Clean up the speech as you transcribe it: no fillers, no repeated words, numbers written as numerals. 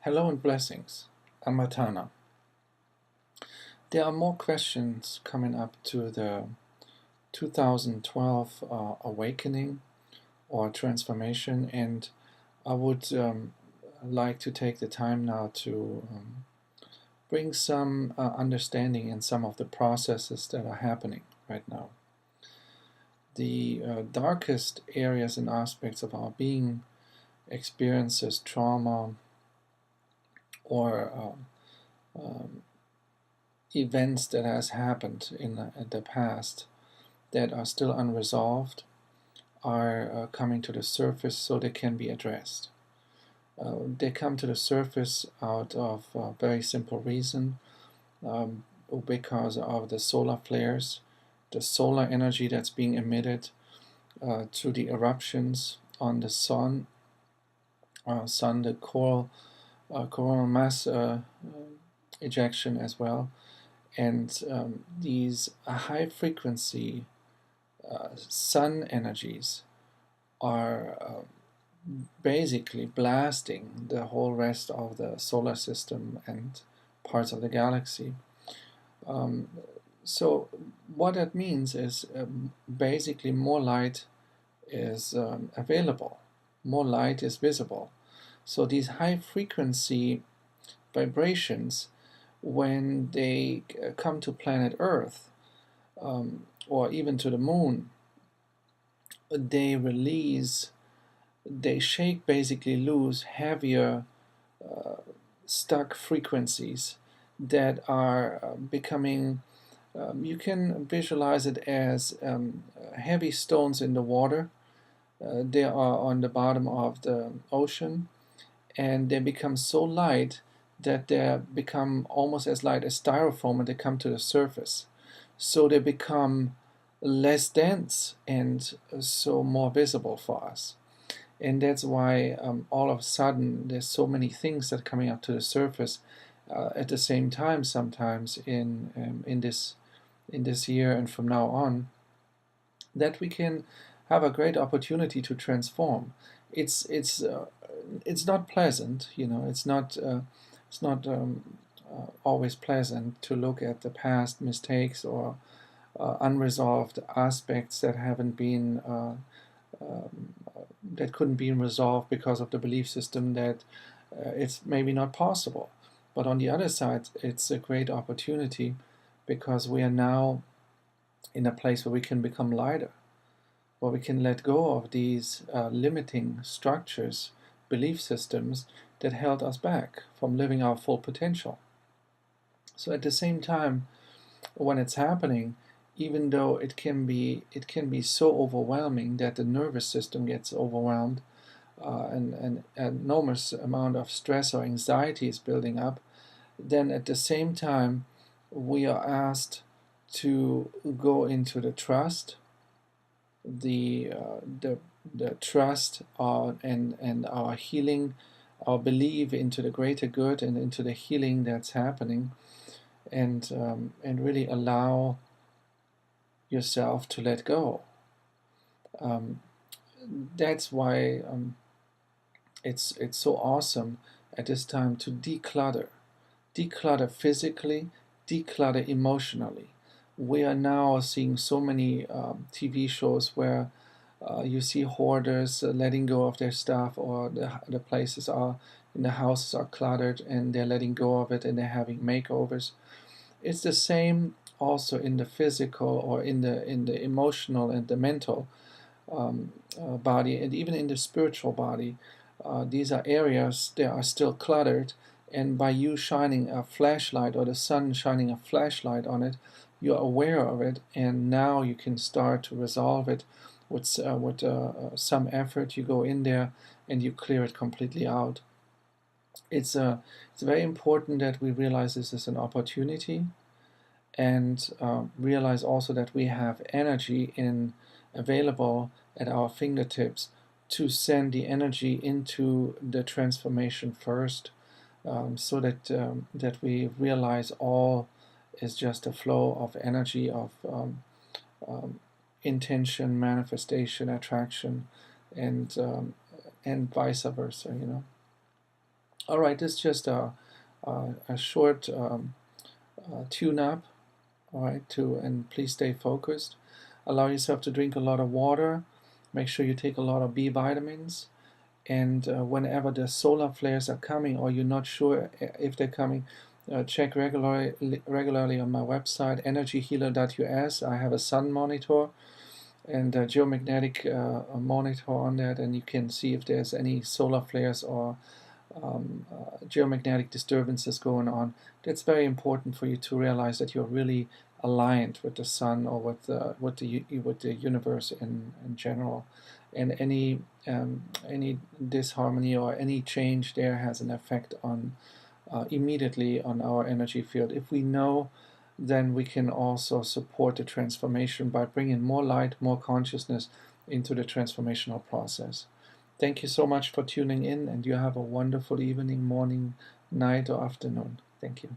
Hello and blessings. I'm Matana. There are more questions coming up to the 2012 awakening or transformation, and I would like to take the time now to bring some understanding in some of the processes that are happening right now. The darkest areas and aspects of our being, experiences, trauma, or events that has happened in the past that are still unresolved are coming to the surface so they can be addressed. They come to the surface out of a very simple reason, um, because of the solar flares, the solar energy that's being emitted through the eruptions on the sun, the coronal mass ejection as well, and these high frequency sun energies are basically blasting the whole rest of the solar system and parts of the galaxy. Um, so what that means is basically more light is available, more light is visible. So these high frequency vibrations, when they come to planet Earth, or even to the moon, they release, they shake basically loose heavier uh, stuck frequencies that are becoming, you can visualize it as heavy stones in the water. They are on the bottom of the ocean, and they become so light that they become almost as light as styrofoam when they come to the surface. So they become less dense and so more visible for us. And that's why all of a sudden there's so many things that are coming up to the surface at the same time sometimes in this year and from now on, that we can have a great opportunity to transform. It's not pleasant, you know. It's not always pleasant to look at the past mistakes or unresolved aspects that haven't been um, that couldn't be resolved because of the belief system that it's maybe not possible. But on the other side, it's a great opportunity because we are now in a place where we can become lighter, where we can let go of these limiting structures, belief systems that held us back from living our full potential. So at the same time, when it's happening, even though it can be so overwhelming that the nervous system gets overwhelmed, and an enormous amount of stress or anxiety is building up, then at the same time we are asked to go into the trust, the uh, the the trust and our healing, our belief into the greater good and into the healing that's happening, and really allow yourself to let go. Um, that's why it's so awesome at this time to declutter physically, declutter emotionally. We are now seeing so many TV shows where you see hoarders letting go of their stuff, or the places are in the houses are cluttered and they're letting go of it and they're having makeovers. It's the same also in the physical or in the emotional and the mental body, and even in the spiritual body. These are areas that are still cluttered, and by you shining a flashlight or the sun shining a flashlight on it, you're aware of it, and now you can start to resolve it with some effort. You go in there and you clear it completely out. It's very important that we realize this is an opportunity, and realize also that we have energy in available at our fingertips to send the energy into the transformation first, so that we realize all is just a flow of energy of um, intention, manifestation, attraction, and and vice versa. You know, All right, this is just a short tune-up. All right, and please stay focused. Allow yourself to drink a lot of water. Make sure you take a lot of B vitamins. And whenever the solar flares are coming, or you're not sure if they're coming, check regularly on my website, energyhealer.us. I have a sun monitor and a geomagnetic monitor on that, and you can see if there's any solar flares or geomagnetic disturbances going on. That's very important for you to realize that you're really aligned with the sun or with the universe in general, and any disharmony or any change there has an effect on immediately on our energy field. If we know, then we can also support the transformation by bringing more light, more consciousness into the transformational process. Thank you so much for tuning in, and you have a wonderful evening, morning, night, or afternoon. Thank you.